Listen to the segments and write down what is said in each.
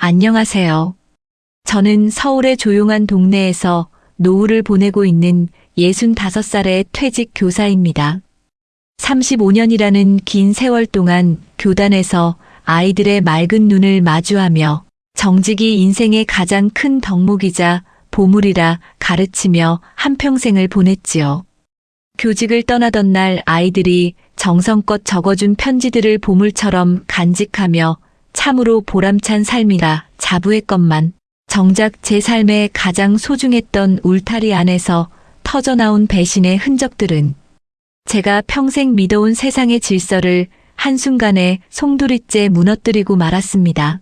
안녕하세요. 저는 서울의 조용한 동네에서 노후를 보내고 있는 65살의 퇴직 교사입니다. 35년이라는 긴 세월 동안 교단에서 아이들의 맑은 눈을 마주하며 정직이 인생의 가장 큰 덕목이자 보물이라 가르치며 한평생을 보냈지요. 교직을 떠나던 날 아이들이 정성껏 적어준 편지들을 보물처럼 간직하며 참으로 보람찬 삶이라 자부했건만 정작 제 삶에 가장 소중했던 울타리 안에서 터져나온 배신의 흔적들은 제가 평생 믿어온 세상의 질서를 한순간에 송두리째 무너뜨리고 말았습니다.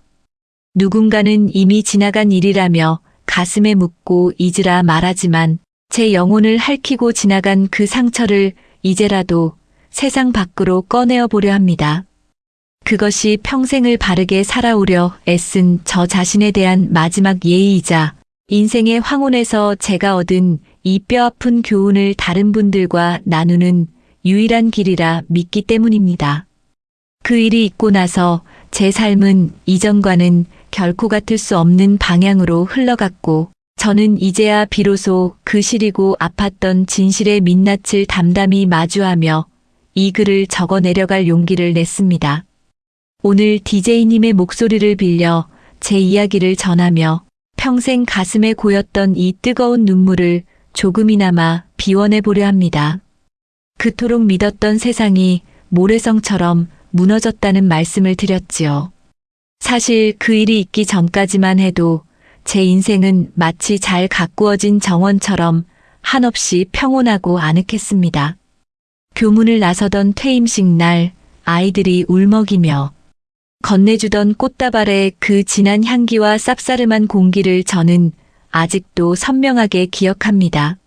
누군가는 이미 지나간 일이라며 가슴에 묻고 잊으라 말하지만 제 영혼을 핥히고 지나간 그 상처를 이제라도 세상 밖으로 꺼내어 보려 합니다. 그것이 평생을 바르게 살아오려 애쓴 저 자신에 대한 마지막 예의이자 인생의 황혼에서 제가 얻은 이 뼈아픈 교훈을 다른 분들과 나누는 유일한 길이라 믿기 때문입니다. 그 일이 있고 나서 제 삶은 이전과는 결코 같을 수 없는 방향으로 흘러갔고 저는 이제야 비로소 그 시리고 아팠던 진실의 민낯을 담담히 마주하며 이 글을 적어 내려갈 용기를 냈습니다. 오늘 DJ님의 목소리를 빌려 제 이야기를 전하며 평생 가슴에 고였던 이 뜨거운 눈물을 조금이나마 비워내 보려 합니다. 그토록 믿었던 세상이 모래성처럼 무너졌다는 말씀을 드렸지요. 사실 그 일이 있기 전까지만 해도 제 인생은 마치 잘 가꾸어진 정원처럼 한없이 평온하고 아늑했습니다. 교문을 나서던 퇴임식 날 아이들이 울먹이며 건네주던 꽃다발의 그 진한 향기와 쌉싸름한 공기를 저는 아직도 선명하게 기억합니다.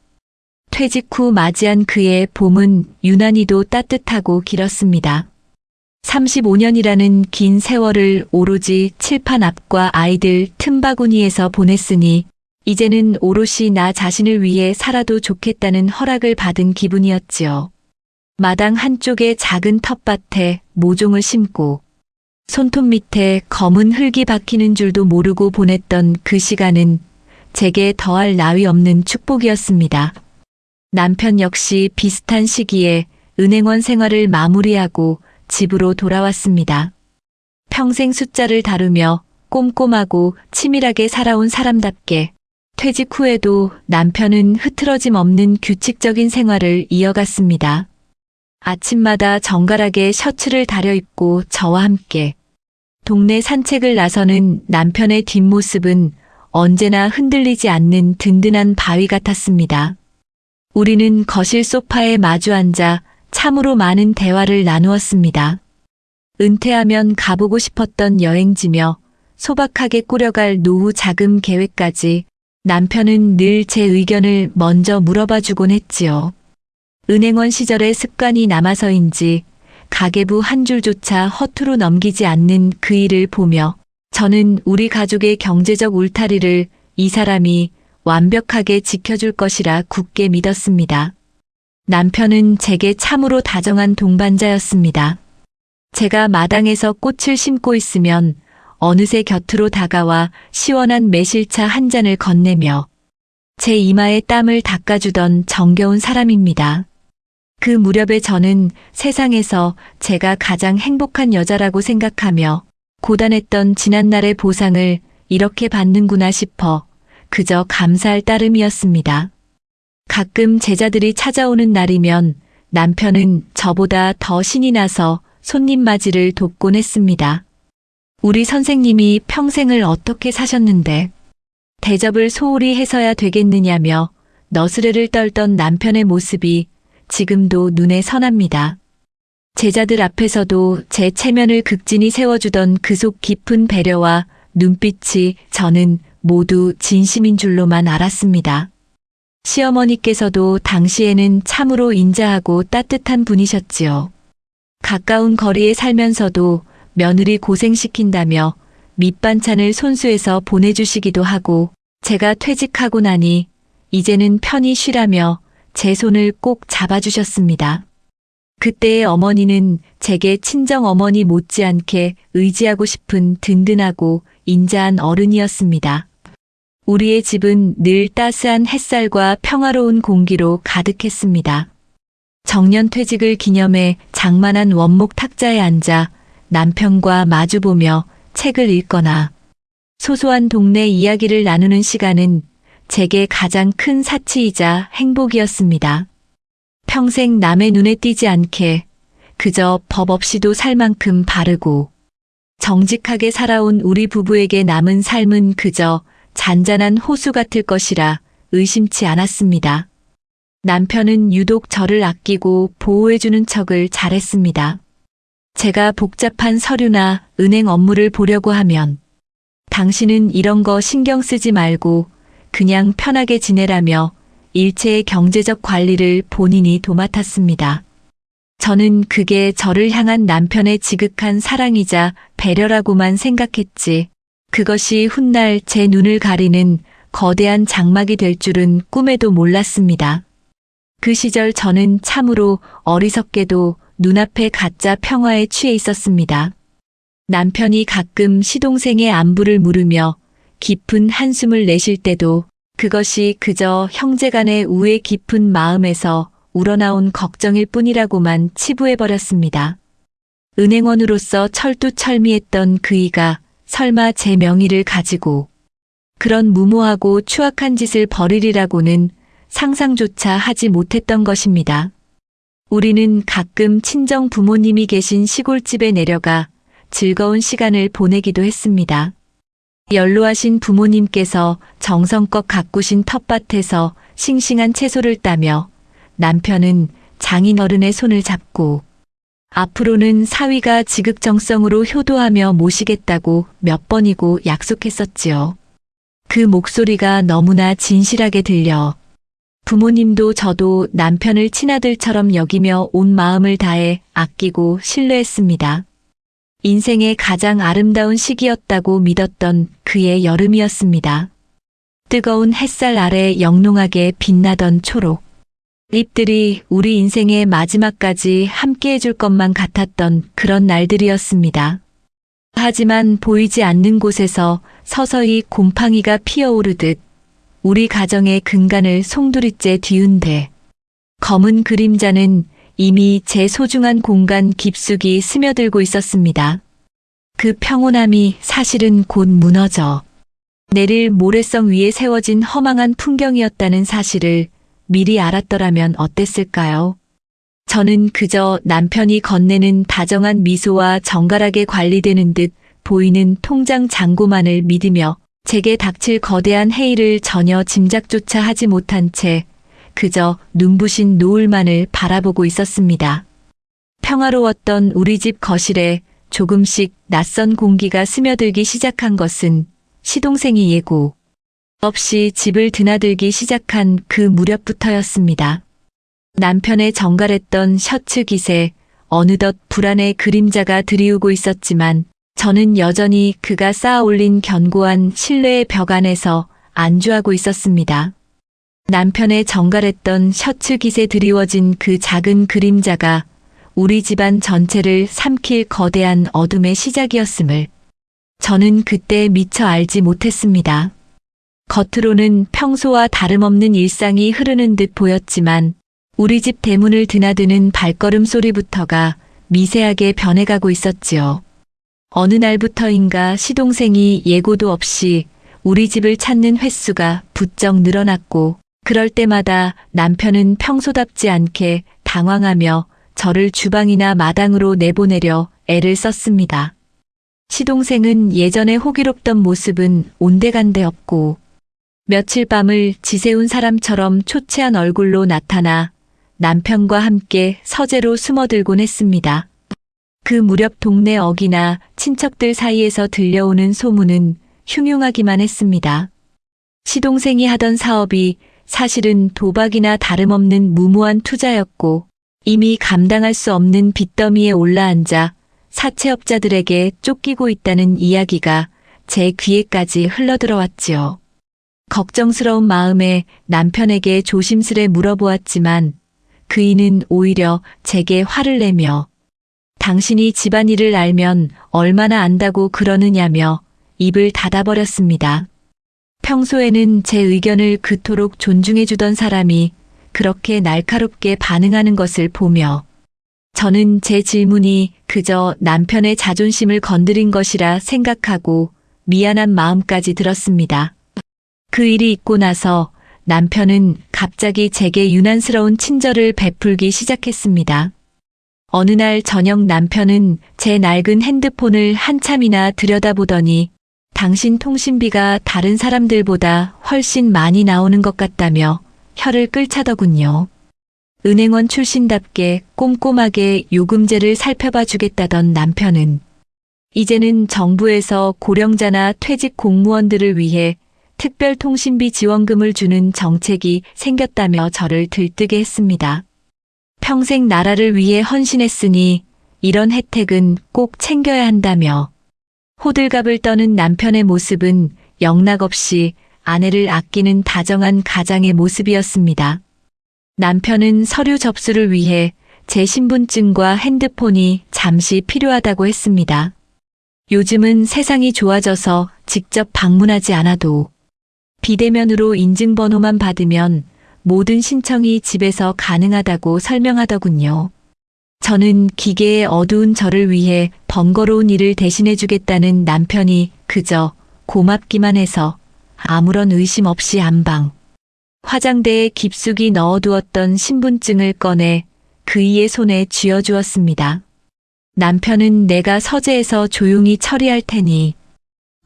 퇴직 후 맞이한 그의 봄은 유난히도 따뜻하고 길었습니다. 35년이라는 긴 세월을 오로지 칠판 앞과 아이들 틈바구니에서 보냈으니 이제는 오롯이 나 자신을 위해 살아도 좋겠다는 허락을 받은 기분이었지요. 마당 한쪽의 작은 텃밭에 모종을 심고 손톱 밑에 검은 흙이 박히는 줄도 모르고 보냈던 그 시간은 제게 더할 나위 없는 축복이었습니다. 남편 역시 비슷한 시기에 은행원 생활을 마무리하고 집으로 돌아왔습니다. 평생 숫자를 다루며 꼼꼼하고 치밀하게 살아온 사람답게 퇴직 후에도 남편은 흐트러짐 없는 규칙적인 생활을 이어갔습니다. 아침마다 정갈하게 셔츠를 다려입고 저와 함께 동네 산책을 나서는 남편의 뒷모습은 언제나 흔들리지 않는 든든한 바위 같았습니다. 우리는 거실 소파에 마주 앉아 참으로 많은 대화를 나누었습니다. 은퇴하면 가보고 싶었던 여행지며 소박하게 꾸려갈 노후 자금 계획까지 남편은 늘 제 의견을 먼저 물어봐주곤 했지요. 은행원 시절의 습관이 남아서인지 가계부 한 줄조차 허투루 넘기지 않는 그 일을 보며 저는 우리 가족의 경제적 울타리를 이 사람이 완벽하게 지켜줄 것이라 굳게 믿었습니다. 남편은 제게 참으로 다정한 동반자였습니다. 제가 마당에서 꽃을 심고 있으면 어느새 곁으로 다가와 시원한 매실차 한 잔을 건네며 제 이마에 땀을 닦아주던 정겨운 사람입니다. 그 무렵에 저는 세상에서 제가 가장 행복한 여자라고 생각하며 고단했던 지난날의 보상을 이렇게 받는구나 싶어 그저 감사할 따름이었습니다. 가끔 제자들이 찾아오는 날이면 남편은 저보다 더 신이 나서 손님 맞이를 돕곤 했습니다. 우리 선생님이 평생을 어떻게 사셨는데 대접을 소홀히 해서야 되겠느냐며 너스레를 떨던 남편의 모습이 지금도 눈에 선합니다. 제자들 앞에서도 제 체면을 극진히 세워주던 그 속 깊은 배려와 눈빛이 저는 모두 진심인 줄로만 알았습니다. 시어머니께서도 당시에는 참으로 인자하고 따뜻한 분이셨지요. 가까운 거리에 살면서도 며느리 고생시킨다며 밑반찬을 손수해서 보내주시기도 하고 제가 퇴직하고 나니 이제는 편히 쉬라며 제 손을 꼭 잡아주셨습니다. 그때의 어머니는 제게 친정 어머니 못지않게 의지하고 싶은 든든하고 인자한 어른이었습니다. 우리의 집은 늘 따스한 햇살과 평화로운 공기로 가득했습니다. 정년퇴직을 기념해 장만한 원목 탁자에 앉아 남편과 마주보며 책을 읽거나 소소한 동네 이야기를 나누는 시간은 제게 가장 큰 사치이자 행복이었습니다. 평생 남의 눈에 띄지 않게 그저 법 없이도 살 만큼 바르고 정직하게 살아온 우리 부부에게 남은 삶은 그저 잔잔한 호수 같을 것이라 의심치 않았습니다. 남편은 유독 저를 아끼고 보호해주는 척을 잘했습니다. 제가 복잡한 서류나 은행 업무를 보려고 하면 당신은 이런 거 신경 쓰지 말고 그냥 편하게 지내라며 일체의 경제적 관리를 본인이 도맡았습니다. 저는 그게 저를 향한 남편의 지극한 사랑이자 배려라고만 생각했지, 그것이 훗날 제 눈을 가리는 거대한 장막이 될 줄은 꿈에도 몰랐습니다. 그 시절 저는 참으로 어리석게도 눈앞의 가짜 평화에 취해 있었습니다. 남편이 가끔 시동생의 안부를 물으며 깊은 한숨을 내쉴 때도 그것이 그저 형제간의 우애 깊은 마음에서 우러나온 걱정일 뿐이라고만 치부해버렸습니다. 은행원으로서 철두철미했던 그이가 설마 제 명의를 가지고 그런 무모하고 추악한 짓을 벌이리라고는 상상조차 하지 못했던 것입니다. 우리는 가끔 친정 부모님이 계신 시골집에 내려가 즐거운 시간을 보내기도 했습니다. 연로하신 부모님께서 정성껏 가꾸신 텃밭에서 싱싱한 채소를 따며 남편은 장인어른의 손을 잡고 앞으로는 사위가 지극정성으로 효도하며 모시겠다고 몇 번이고 약속했었지요. 그 목소리가 너무나 진실하게 들려 부모님도 저도 남편을 친아들처럼 여기며 온 마음을 다해 아끼고 신뢰했습니다. 인생의 가장 아름다운 시기였다고 믿었던 그의 여름이었습니다. 뜨거운 햇살 아래 영롱하게 빛나던 초록. 잎들이 우리 인생의 마지막까지 함께 해줄 것만 같았던 그런 날들이었습니다. 하지만 보이지 않는 곳에서 서서히 곰팡이가 피어오르듯 우리 가정의 근간을 송두리째 뒤흔대 검은 그림자는 이미 제 소중한 공간 깊숙이 스며들고 있었습니다. 그 평온함이 사실은 곧 무너져 내릴 모래성 위에 세워진 허망한 풍경이었다는 사실을 미리 알았더라면 어땠을까요? 저는 그저 남편이 건네는 다정한 미소와 정갈하게 관리되는 듯 보이는 통장 잔고만을 믿으며 제게 닥칠 거대한 해일을 전혀 짐작조차 하지 못한 채 그저 눈부신 노을만을 바라보고 있었습니다. 평화로웠던 우리 집 거실에 조금씩 낯선 공기가 스며들기 시작한 것은 시동생이 예고 없이 집을 드나들기 시작한 그 무렵부터였습니다. 남편의 정갈했던 셔츠 깃에 어느덧 불안의 그림자가 드리우고 있었지만 저는 여전히 그가 쌓아올린 견고한 신뢰의 벽 안에서 안주하고 있었습니다. 남편의 정갈했던 셔츠 깃에 드리워진 그 작은 그림자가 우리 집안 전체를 삼킬 거대한 어둠의 시작이었음을 저는 그때 미처 알지 못했습니다. 겉으로는 평소와 다름없는 일상이 흐르는 듯 보였지만 우리 집 대문을 드나드는 발걸음 소리부터가 미세하게 변해가고 있었지요. 어느 날부터인가 시동생이 예고도 없이 우리 집을 찾는 횟수가 부쩍 늘어났고 그럴 때마다 남편은 평소답지 않게 당황하며 저를 주방이나 마당으로 내보내려 애를 썼습니다. 시동생은 예전에 호기롭던 모습은 온데간데 없고 며칠 밤을 지새운 사람처럼 초췌한 얼굴로 나타나 남편과 함께 서재로 숨어들곤 했습니다. 그 무렵 동네 어기나 친척들 사이에서 들려오는 소문은 흉흉하기만 했습니다. 시동생이 하던 사업이 사실은 도박이나 다름없는 무모한 투자였고 이미 감당할 수 없는 빚더미에 올라앉아 사채업자들에게 쫓기고 있다는 이야기가 제 귀에까지 흘러들어왔지요. 걱정스러운 마음에 남편에게 조심스레 물어보았지만 그이는 오히려 제게 화를 내며 당신이 집안일을 알면 얼마나 안다고 그러느냐며 입을 닫아버렸습니다. 평소에는 제 의견을 그토록 존중해주던 사람이 그렇게 날카롭게 반응하는 것을 보며 저는 제 질문이 그저 남편의 자존심을 건드린 것이라 생각하고 미안한 마음까지 들었습니다. 그 일이 있고 나서 남편은 갑자기 제게 유난스러운 친절을 베풀기 시작했습니다. 어느 날 저녁 남편은 제 낡은 핸드폰을 한참이나 들여다보더니 당신 통신비가 다른 사람들보다 훨씬 많이 나오는 것 같다며 혀를 끌차더군요. 은행원 출신답게 꼼꼼하게 요금제를 살펴봐 주겠다던 남편은 이제는 정부에서 고령자나 퇴직 공무원들을 위해 특별 통신비 지원금을 주는 정책이 생겼다며 저를 들뜨게 했습니다. 평생 나라를 위해 헌신했으니 이런 혜택은 꼭 챙겨야 한다며 호들갑을 떠는 남편의 모습은 영락없이 아내를 아끼는 다정한 가장의 모습이었습니다. 남편은 서류 접수를 위해 제 신분증과 핸드폰이 잠시 필요하다고 했습니다. 요즘은 세상이 좋아져서 직접 방문하지 않아도 비대면으로 인증번호만 받으면 모든 신청이 집에서 가능하다고 설명하더군요. 저는 기계의 어두운 저를 위해 번거로운 일을 대신해주겠다는 남편이 그저 고맙기만 해서 아무런 의심 없이 안방 화장대에 깊숙이 넣어두었던 신분증을 꺼내 그이의 손에 쥐어주었습니다. 남편은 내가 서재에서 조용히 처리할 테니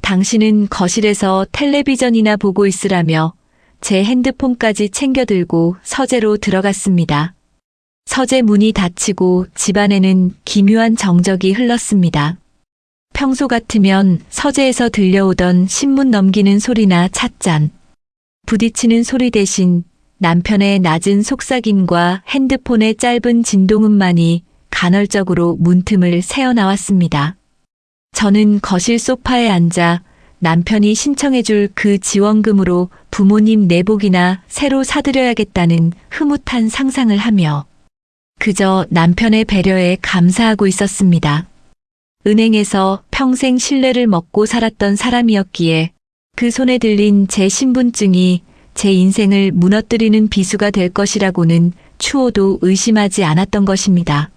당신은 거실에서 텔레비전이나 보고 있으라며 제 핸드폰까지 챙겨 들고 서재로 들어갔습니다. 서재 문이 닫히고 집안에는 기묘한 정적이 흘렀습니다. 평소 같으면 서재에서 들려오던 신문 넘기는 소리나 찻잔, 부딪히는 소리 대신 남편의 낮은 속삭임과 핸드폰의 짧은 진동음만이 간헐적으로 문틈을 새어나왔습니다. 저는 거실 소파에 앉아 남편이 신청해줄 그 지원금으로 부모님 내복이나 새로 사드려야겠다는 흐뭇한 상상을 하며 그저 남편의 배려에 감사하고 있었습니다. 은행에서 평생 신뢰를 먹고 살았던 사람이었기에 그 손에 들린 제 신분증이 제 인생을 무너뜨리는 비수가 될 것이라고는 추호도 의심하지 않았던 것입니다.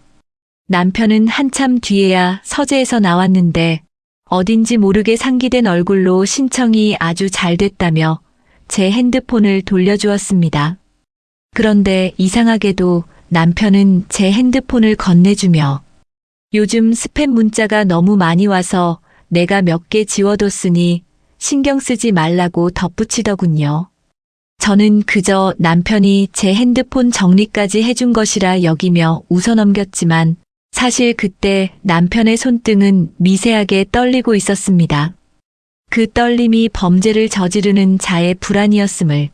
남편은 한참 뒤에야 서재에서 나왔는데 어딘지 모르게 상기된 얼굴로 신청이 아주 잘 됐다며 제 핸드폰을 돌려주었습니다. 그런데 이상하게도 남편은 제 핸드폰을 건네주며 요즘 스팸 문자가 너무 많이 와서 내가 몇 개 지워뒀으니 신경 쓰지 말라고 덧붙이더군요. 저는 그저 남편이 제 핸드폰 정리까지 해준 것이라 여기며 웃어넘겼지만 사실 그때 남편의 손등은 미세하게 떨리고 있었습니다. 그 떨림이 범죄를 저지르는 자의 불안이었음을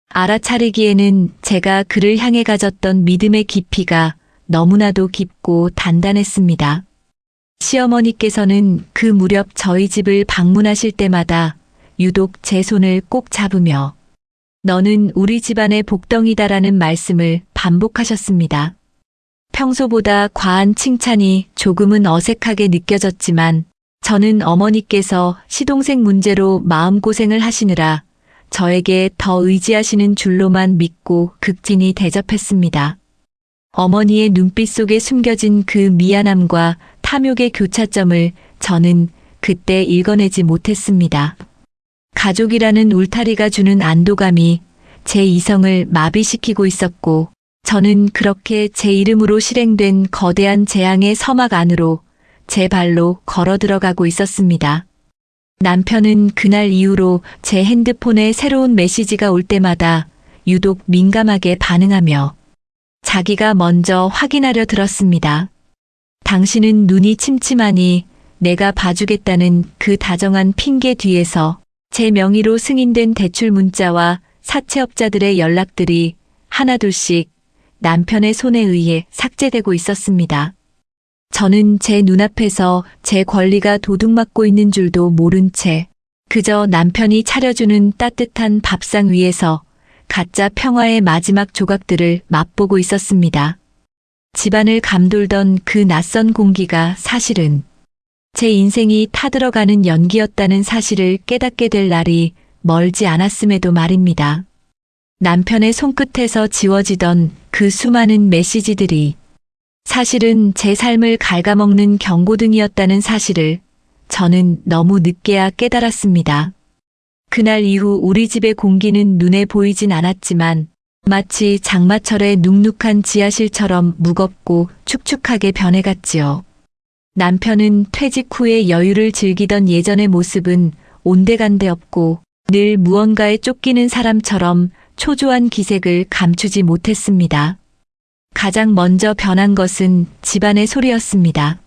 알아차리기에는 제가 그를 향해 가졌던 믿음의 깊이가 너무나도 깊고 단단했습니다. 시어머니께서는 그 무렵 저희 집을 방문하실 때마다 유독 제 손을 꼭 잡으며 너는 우리 집안의 복덩이다라는 말씀을 반복하셨습니다. 평소보다 과한 칭찬이 조금은 어색하게 느껴졌지만 저는 어머니께서 시동생 문제로 마음고생을 하시느라 저에게 더 의지하시는 줄로만 믿고 극진히 대접했습니다. 어머니의 눈빛 속에 숨겨진 그 미안함과 탐욕의 교차점을 저는 그때 읽어내지 못했습니다. 가족이라는 울타리가 주는 안도감이 제 이성을 마비시키고 있었고 저는 그렇게 제 이름으로 실행된 거대한 재앙의 서막 안으로 제 발로 걸어 들어가고 있었습니다. 남편은 그날 이후로 제 핸드폰에 새로운 메시지가 올 때마다 유독 민감하게 반응하며 자기가 먼저 확인하려 들었습니다. 당신은 눈이 침침하니 내가 봐주겠다는 그 다정한 핑계 뒤에서 제 명의로 승인된 대출 문자와 사채업자들의 연락들이 하나둘씩 남편의 손에 의해 삭제되고 있었습니다. 저는 제 눈앞에서 제 권리가 도둑맞고 있는 줄도 모른 채 그저 남편이 차려주는 따뜻한 밥상 위에서 가짜 평화의 마지막 조각들을 맛보고 있었습니다. 집안을 감돌던 그 낯선 공기가 사실은 제 인생이 타들어가는 연기였다는 사실을 깨닫게 될 날이 멀지 않았음에도 말입니다. 남편의 손끝에서 지워지던 그 수많은 메시지들이 사실은 제 삶을 갉아먹는 경고등이었다는 사실을 저는 너무 늦게야 깨달았습니다. 그날 이후 우리 집의 공기는 눈에 보이진 않았지만 마치 장마철의 눅눅한 지하실처럼 무겁고 축축하게 변해갔지요. 남편은 퇴직 후에 여유를 즐기던 예전의 모습은 온데간데 없고 늘 무언가에 쫓기는 사람처럼 초조한 기색을 감추지 못했습니다. 가장 먼저 변한 것은 집안의 소리였습니다.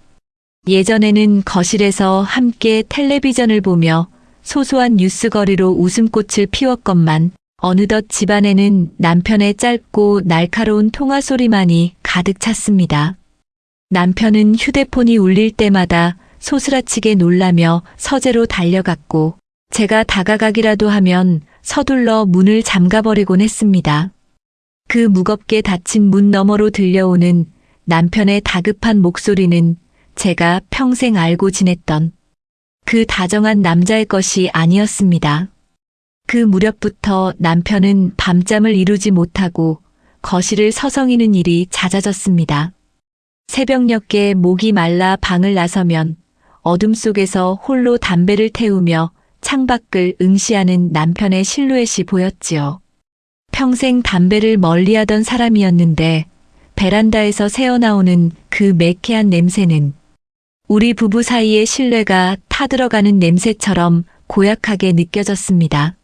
예전에는 거실에서 함께 텔레비전을 보며 소소한 뉴스거리로 웃음꽃을 피웠건만 어느덧 집안에는 남편의 짧고 날카로운 통화 소리만이 가득 찼습니다. 남편은 휴대폰이 울릴 때마다 소스라치게 놀라며 서재로 달려갔고 제가 다가가기라도 하면 서둘러 문을 잠가버리곤 했습니다. 그 무겁게 닫힌 문 너머로 들려오는 남편의 다급한 목소리는 제가 평생 알고 지냈던 그 다정한 남자의 것이 아니었습니다. 그 무렵부터 남편은 밤잠을 이루지 못하고 거실을 서성이는 일이 잦아졌습니다. 새벽녘에 목이 말라 방을 나서면 어둠 속에서 홀로 담배를 태우며 창밖을 응시하는 남편의 실루엣이 보였지요. 평생 담배를 멀리하던 사람이었는데 베란다에서 새어나오는 그 매캐한 냄새는 우리 부부 사이의 신뢰가 타들어가는 냄새처럼 고약하게 느껴졌습니다.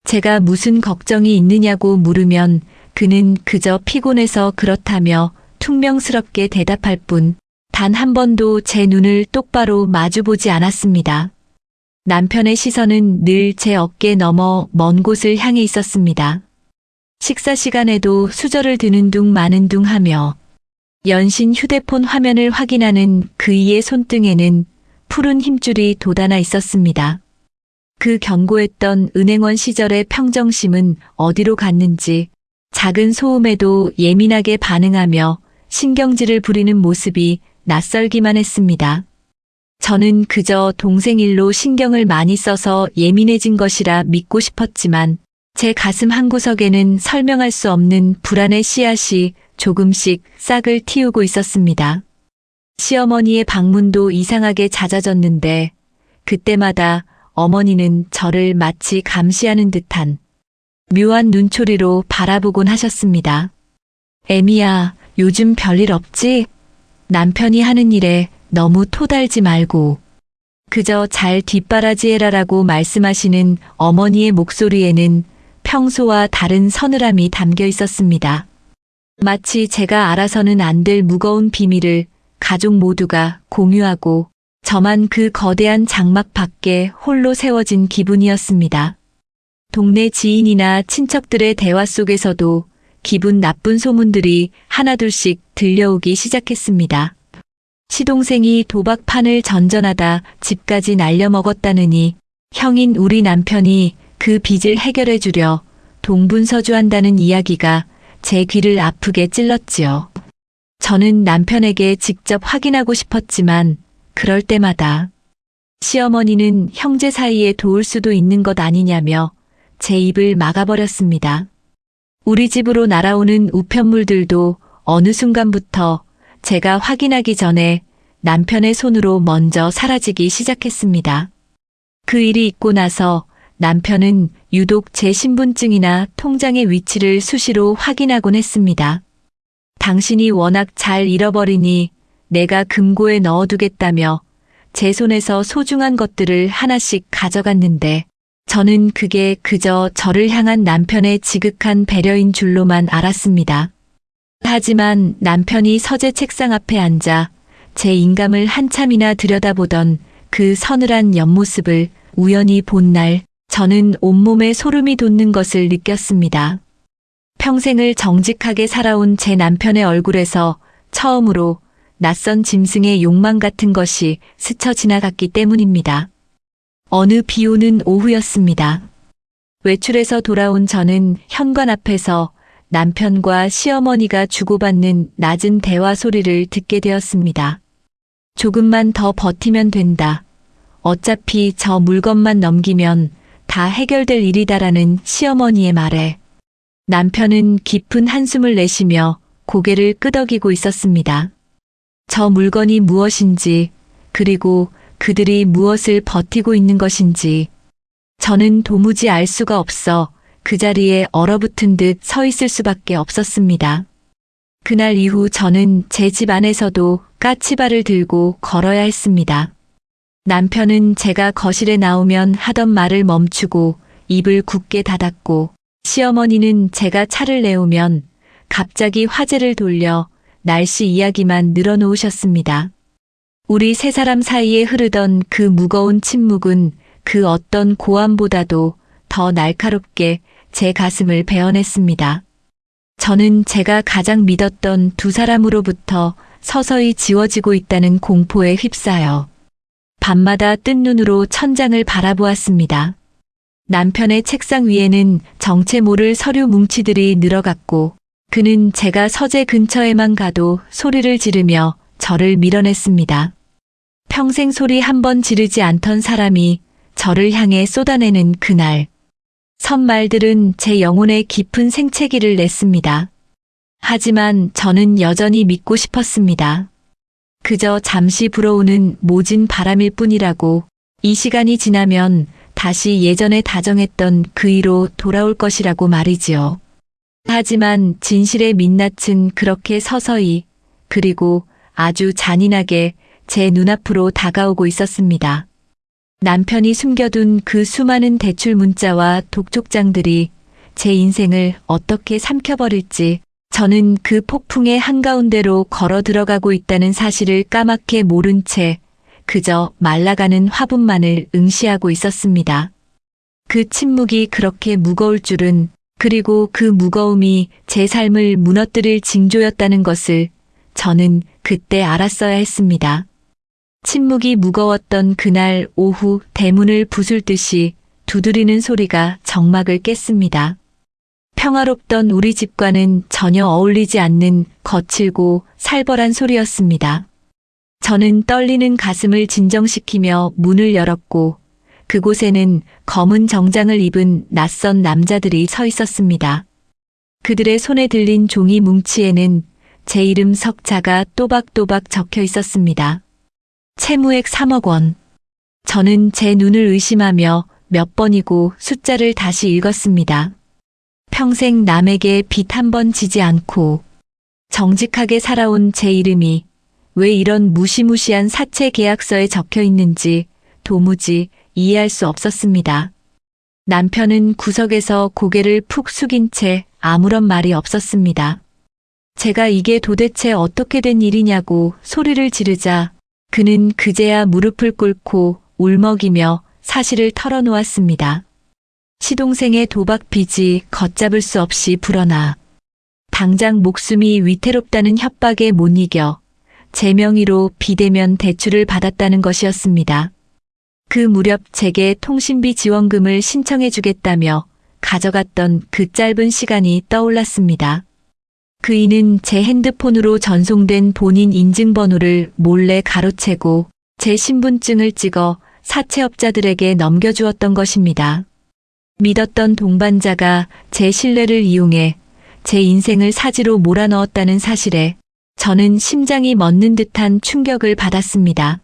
제가 무슨 걱정이 있느냐고 물으면 그는 그저 피곤해서 그렇다며 퉁명스럽게 대답할 뿐 단 한 번도 제 눈을 똑바로 마주보지 않았습니다. 남편의 시선은 늘 제 어깨 너머 먼 곳을 향해 있었습니다. 식사 시간에도 수저를 드는 둥 마는 둥 하며 연신 휴대폰 화면을 확인하는 그이의 손등에는 푸른 힘줄이 돋아나 있었습니다. 그 견고했던 은행원 시절의 평정심은 어디로 갔는지 작은 소음에도 예민하게 반응하며 신경질을 부리는 모습이 낯설기만 했습니다. 저는 그저 동생 일로 신경을 많이 써서 예민해진 것이라 믿고 싶었지만 제 가슴 한구석에는 설명할 수 없는 불안의 씨앗이 조금씩 싹을 틔우고 있었습니다. 시어머니의 방문도 이상하게 잦아졌는데 그때마다 어머니는 저를 마치 감시하는 듯한 묘한 눈초리로 바라보곤 하셨습니다. 애미야, 요즘 별일 없지? 남편이 하는 일에 너무 토달지 말고 그저 잘 뒷바라지해라라고 말씀하시는 어머니의 목소리에는 평소와 다른 서늘함이 담겨 있었습니다. 마치 제가 알아서는 안 될 무거운 비밀을 가족 모두가 공유하고 저만 그 거대한 장막 밖에 홀로 세워진 기분이었습니다. 동네 지인이나 친척들의 대화 속에서도 기분 나쁜 소문들이 하나둘씩 들려오기 시작했습니다. 시동생이 도박판을 전전하다 집까지 날려먹었다느니 형인 우리 남편이 그 빚을 해결해 주려 동분서주한다는 이야기가 제 귀를 아프게 찔렀지요. 저는 남편에게 직접 확인하고 싶었지만 그럴 때마다 시어머니는 형제 사이에 도울 수도 있는 것 아니냐며 제 입을 막아버렸습니다. 우리 집으로 날아오는 우편물들도 어느 순간부터 제가 확인하기 전에 남편의 손으로 먼저 사라지기 시작했습니다. 그 일이 있고 나서 남편은 유독 제 신분증이나 통장의 위치를 수시로 확인하곤 했습니다. 당신이 워낙 잘 잃어버리니 내가 금고에 넣어두겠다며 제 손에서 소중한 것들을 하나씩 가져갔는데 저는 그게 그저 저를 향한 남편의 지극한 배려인 줄로만 알았습니다. 하지만 남편이 서재 책상 앞에 앉아 제 인감을 한참이나 들여다보던 그 서늘한 옆모습을 우연히 본 날 저는 온몸에 소름이 돋는 것을 느꼈습니다. 평생을 정직하게 살아온 제 남편의 얼굴에서 처음으로 낯선 짐승의 욕망 같은 것이 스쳐 지나갔기 때문입니다. 어느 비 오는 오후였습니다. 외출해서 돌아온 저는 현관 앞에서 남편과 시어머니가 주고받는 낮은 대화 소리를 듣게 되었습니다. 조금만 더 버티면 된다. 어차피 저 물건만 넘기면 다 해결될 일이다라는 시어머니의 말에 남편은 깊은 한숨을 내쉬며 고개를 끄덕이고 있었습니다. 저 물건이 무엇인지, 그리고 그들이 무엇을 버티고 있는 것인지 저는 도무지 알 수가 없어 그 자리에 얼어붙은 듯 서 있을 수밖에 없었습니다. 그날 이후 저는 제 집 안에서도 까치발을 들고 걸어야 했습니다. 남편은 제가 거실에 나오면 하던 말을 멈추고 입을 굳게 닫았고, 시어머니는 제가 차를 내오면 갑자기 화제를 돌려 날씨 이야기만 늘어놓으셨습니다. 우리 세 사람 사이에 흐르던 그 무거운 침묵은 그 어떤 고함보다도 더 날카롭게 제 가슴을 베어냈습니다. 저는 제가 가장 믿었던 두 사람으로부터 서서히 지워지고 있다는 공포에 휩싸여 밤마다 뜬 눈으로 천장을 바라보았습니다. 남편의 책상 위에는 정체 모를 서류 뭉치들이 늘어갔고, 그는 제가 서재 근처에만 가도 소리를 지르며 저를 밀어냈습니다. 평생 소리 한 번 지르지 않던 사람이 저를 향해 쏟아내는 그날. 선말들은 제 영혼에 깊은 생채기를 냈습니다. 하지만 저는 여전히 믿고 싶었습니다. 그저 잠시 불어오는 모진 바람일 뿐이라고, 이 시간이 지나면 다시 예전에 다정했던 그이로 돌아올 것이라고 말이지요. 하지만 진실의 민낯은 그렇게 서서히, 그리고 아주 잔인하게 제 눈앞으로 다가오고 있었습니다. 남편이 숨겨둔 그 수많은 대출 문자와 독촉장들이 제 인생을 어떻게 삼켜버릴지, 저는 그 폭풍의 한가운데로 걸어 들어가고 있다는 사실을 까맣게 모른 채 그저 말라가는 화분만을 응시하고 있었습니다. 그 침묵이 그렇게 무거울 줄은, 그리고 그 무거움이 제 삶을 무너뜨릴 징조였다는 것을 저는 그때 알았어야 했습니다. 침묵이 무거웠던 그날 오후, 대문을 부술듯이 두드리는 소리가 정막을 깼습니다. 평화롭던 우리 집과는 전혀 어울리지 않는 거칠고 살벌한 소리였습니다. 저는 떨리는 가슴을 진정시키며 문을 열었고, 그곳에는 검은 정장을 입은 낯선 남자들이 서 있었습니다. 그들의 손에 들린 종이 뭉치에는 제 이름 석자가 또박또박 적혀 있었습니다. 채무액 3억 원. 저는 제 눈을 의심하며 몇 번이고 숫자를 다시 읽었습니다. 평생 남에게 빚 한 번 지지 않고 정직하게 살아온 제 이름이 왜 이런 무시무시한 사채 계약서에 적혀 있는지 도무지 이해할 수 없었습니다. 남편은 구석에서 고개를 푹 숙인 채 아무런 말이 없었습니다. 제가 이게 도대체 어떻게 된 일이냐고 소리를 지르자 그는 그제야 무릎을 꿇고 울먹이며 사실을 털어놓았습니다. 시동생의 도박 빚이 걷잡을 수 없이 불어나 당장 목숨이 위태롭다는 협박에 못 이겨 제 명의로 비대면 대출을 받았다는 것이었습니다. 그 무렵 제게 통신비 지원금을 신청해 주겠다며 가져갔던 그 짧은 시간이 떠올랐습니다. 그이는 제 핸드폰으로 전송된 본인 인증번호를 몰래 가로채고 제 신분증을 찍어 사채업자들에게 넘겨주었던 것입니다. 믿었던 동반자가 제 신뢰를 이용해 제 인생을 사지로 몰아넣었다는 사실에 저는 심장이 멎는 듯한 충격을 받았습니다.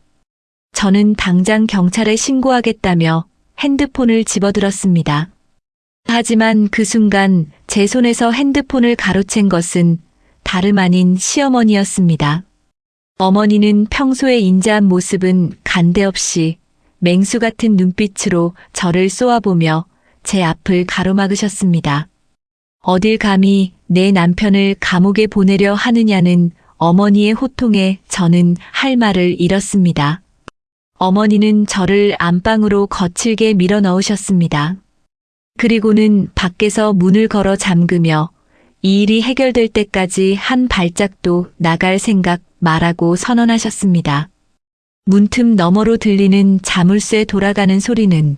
저는 당장 경찰에 신고하겠다며 핸드폰을 집어들었습니다. 하지만 그 순간 제 손에서 핸드폰을 가로챈 것은 다름 아닌 시어머니였습니다. 어머니는 평소의 인자한 모습은 간데 없이 맹수 같은 눈빛으로 저를 쏘아보며 제 앞을 가로막으셨습니다. 어딜 감히 내 남편을 감옥에 보내려 하느냐는 어머니의 호통에 저는 할 말을 잃었습니다. 어머니는 저를 안방으로 거칠게 밀어 넣으셨습니다. 그리고는 밖에서 문을 걸어 잠그며 이 일이 해결될 때까지 한 발짝도 나갈 생각 말라고 선언하셨습니다. 문틈 너머로 들리는 자물쇠 돌아가는 소리는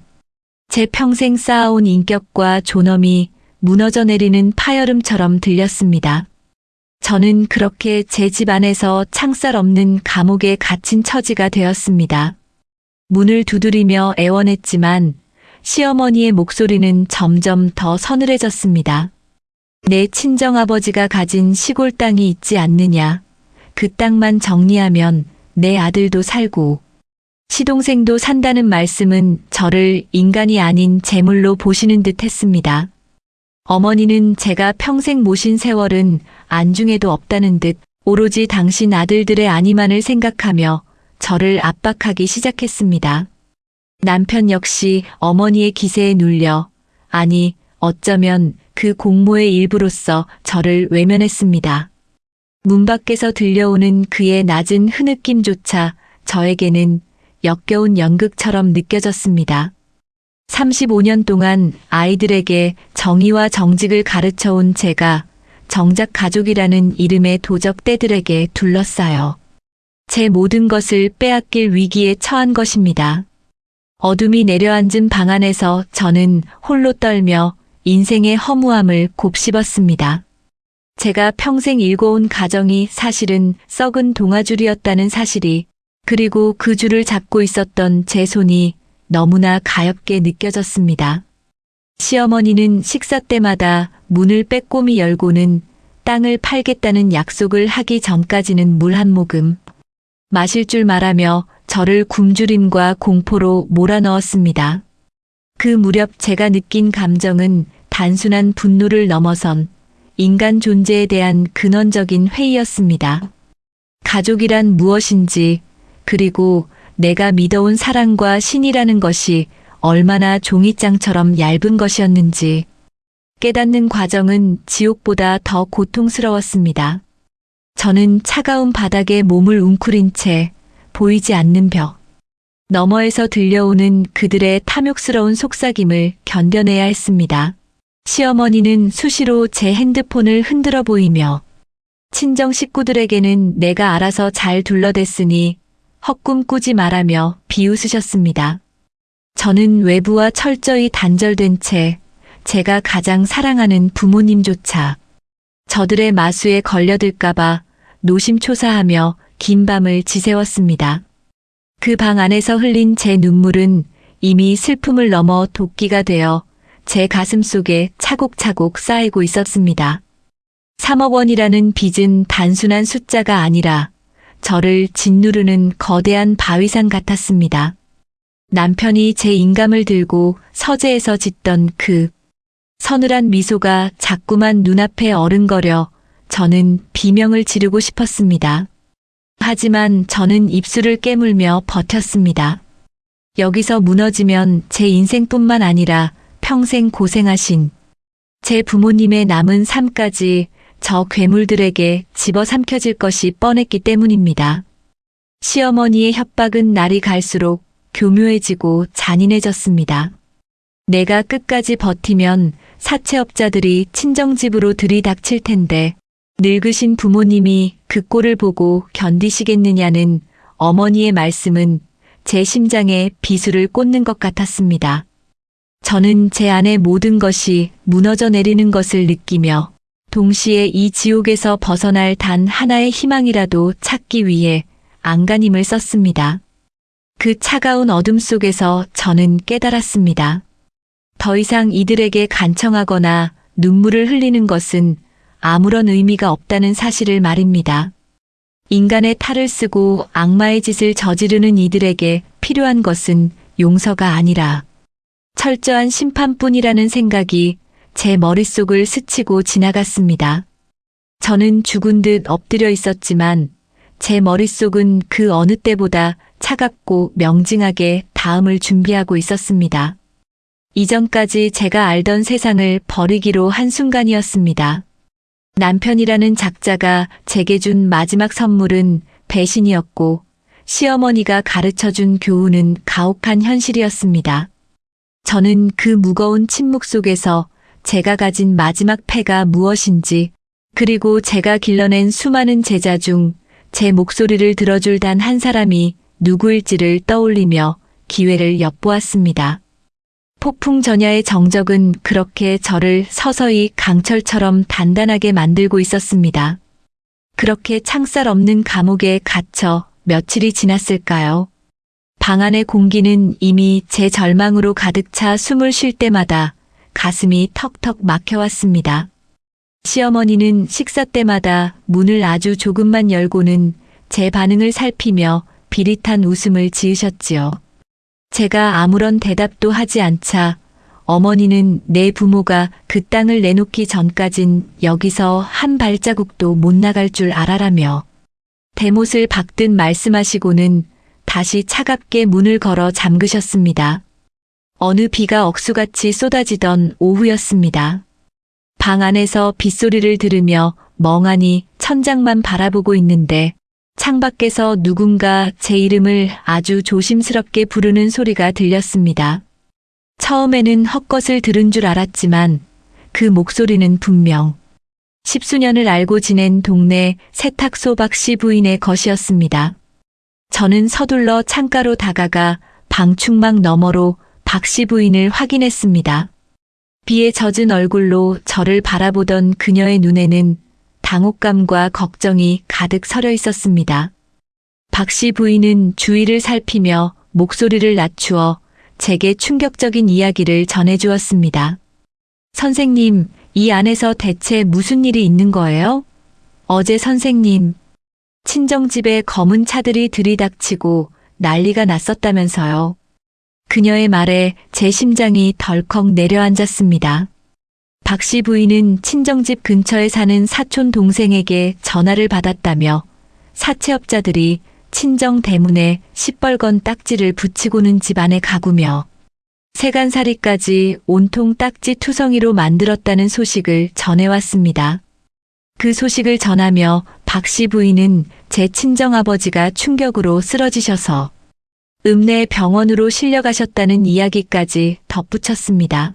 제 평생 쌓아온 인격과 존엄이 무너져 내리는 파열음처럼 들렸습니다. 저는 그렇게 제 집 안에서 창살 없는 감옥에 갇힌 처지가 되었습니다. 문을 두드리며 애원했지만 시어머니의 목소리는 점점 더 서늘해졌습니다. 내 친정아버지가 가진 시골 땅이 있지 않느냐. 그 땅만 정리하면 내 아들도 살고 시동생도 산다는 말씀은 저를 인간이 아닌 재물로 보시는 듯 했습니다. 어머니는 제가 평생 모신 세월은 안중에도 없다는 듯 오로지 당신 아들들의 안위만을 생각하며 저를 압박하기 시작했습니다. 남편 역시 어머니의 기세에 눌려, 아니 어쩌면 그 공모의 일부로서 저를 외면했습니다. 문 밖에서 들려오는 그의 낮은 흐느낌조차 저에게는 역겨운 연극처럼 느껴졌습니다. 35년 동안 아이들에게 정의와 정직을 가르쳐온 제가 정작 가족이라는 이름의 도적떼들에게 둘러싸여 제 모든 것을 빼앗길 위기에 처한 것입니다. 어둠이 내려앉은 방 안에서 저는 홀로 떨며 인생의 허무함을 곱씹었습니다. 제가 평생 일궈온 가정이 사실은 썩은 동아줄이었다는 사실이, 그리고 그 줄을 잡고 있었던 제 손이 너무나 가엽게 느껴졌습니다. 시어머니는 식사 때마다 문을 빼꼼히 열고는 땅을 팔겠다는 약속을 하기 전까지는 물 한 모금 마실 줄 말하며 저를 굶주림과 공포로 몰아넣었습니다. 그 무렵 제가 느낀 감정은 단순한 분노를 넘어선 인간 존재에 대한 근원적인 회의였습니다. 가족이란 무엇인지, 그리고 내가 믿어온 사랑과 신이라는 것이 얼마나 종이장처럼 얇은 것이었는지 깨닫는 과정은 지옥보다 더 고통스러웠습니다. 저는 차가운 바닥에 몸을 웅크린 채 보이지 않는 벽 너머에서 들려오는 그들의 탐욕스러운 속삭임을 견뎌내야 했습니다. 시어머니는 수시로 제 핸드폰을 흔들어 보이며 친정 식구들에게는 내가 알아서 잘 둘러댔으니 헛꿈 꾸지 말라며 비웃으셨습니다. 저는 외부와 철저히 단절된 채 제가 가장 사랑하는 부모님조차 저들의 마수에 걸려들까봐 노심초사하며 긴 밤을 지새웠습니다. 그 방 안에서 흘린 제 눈물은 이미 슬픔을 넘어 도끼가 되어 제 가슴 속에 차곡차곡 쌓이고 있었습니다. 3억 원이라는 빚은 단순한 숫자가 아니라 저를 짓누르는 거대한 바위산 같았습니다. 남편이 제 인감을 들고 서재에서 짓던 그 서늘한 미소가 자꾸만 눈앞에 어른거려 저는 비명을 지르고 싶었습니다. 하지만 저는 입술을 깨물며 버텼습니다. 여기서 무너지면 제 인생뿐만 아니라 평생 고생하신 제 부모님의 남은 삶까지 저 괴물들에게 집어삼켜질 것이 뻔했기 때문입니다. 시어머니의 협박은 날이 갈수록 교묘해지고 잔인해졌습니다. 내가 끝까지 버티면 사채업자들이 친정집으로 들이닥칠 텐데 늙으신 부모님이 그 꼴을 보고 견디시겠느냐는 어머니의 말씀은 제 심장에 비수를 꽂는 것 같았습니다. 저는 제 안의 모든 것이 무너져 내리는 것을 느끼며 동시에 이 지옥에서 벗어날 단 하나의 희망이라도 찾기 위해 안간힘을 썼습니다. 그 차가운 어둠 속에서 저는 깨달았습니다. 더 이상 이들에게 간청하거나 눈물을 흘리는 것은 아무런 의미가 없다는 사실을 말입니다. 인간의 탈을 쓰고 악마의 짓을 저지르는 이들에게 필요한 것은 용서가 아니라 철저한 심판뿐이라는 생각이 제 머릿속을 스치고 지나갔습니다. 저는 죽은 듯 엎드려 있었지만 제 머릿속은 그 어느 때보다 차갑고 명징하게 다음을 준비하고 있었습니다. 이전까지 제가 알던 세상을 버리기로 한 순간이었습니다. 남편이라는 작자가 제게 준 마지막 선물은 배신이었고 시어머니가 가르쳐준 교훈은 가혹한 현실이었습니다. 저는 그 무거운 침묵 속에서 제가 가진 마지막 패가 무엇인지, 그리고 제가 길러낸 수많은 제자 중 제 목소리를 들어줄 단 한 사람이 누구일지를 떠올리며 기회를 엿보았습니다. 폭풍 전야의 정적은 그렇게 저를 서서히 강철처럼 단단하게 만들고 있었습니다. 그렇게 창살 없는 감옥에 갇혀 며칠이 지났을까요? 방 안의 공기는 이미 제 절망으로 가득 차 숨을 쉴 때마다 가슴이 턱턱 막혀왔습니다. 시어머니는 식사 때마다 문을 아주 조금만 열고는 제 반응을 살피며 비릿한 웃음을 지으셨지요. 제가 아무런 대답도 하지 않자 어머니는 내 부모가 그 땅을 내놓기 전까진 여기서 한 발자국도 못 나갈 줄 알아라며 대못을 박듯 말씀하시고는 다시 차갑게 문을 걸어 잠그셨습니다. 어느 비가 억수같이 쏟아지던 오후였습니다. 방 안에서 빗소리를 들으며 멍하니 천장만 바라보고 있는데 창밖에서 누군가 제 이름을 아주 조심스럽게 부르는 소리가 들렸습니다. 처음에는 헛것을 들은 줄 알았지만 그 목소리는 분명 십수년을 알고 지낸 동네 세탁소 박씨 부인의 것이었습니다. 저는 서둘러 창가로 다가가 방충망 너머로 박씨 부인을 확인했습니다. 비에 젖은 얼굴로 저를 바라보던 그녀의 눈에는 당혹감과 걱정이 가득 서려 있었습니다. 박씨 부인은 주위를 살피며 목소리를 낮추어 제게 충격적인 이야기를 전해주었습니다. 선생님, 이 안에서 대체 무슨 일이 있는 거예요? 어제 선생님, 친정집에 검은 차들이 들이닥치고 난리가 났었다면서요. 그녀의 말에 제 심장이 덜컥 내려앉았습니다. 박씨 부인은 친정집 근처에 사는 사촌 동생에게 전화를 받았다며 사채업자들이 친정 대문에 시뻘건 딱지를 붙이고는 집안의 가구며 세간살이까지 온통 딱지 투성이로 만들었다는 소식을 전해왔습니다. 그 소식을 전하며 박씨 부인은 제 친정아버지가 충격으로 쓰러지셔서 읍내 병원으로 실려가셨다는 이야기까지 덧붙였습니다.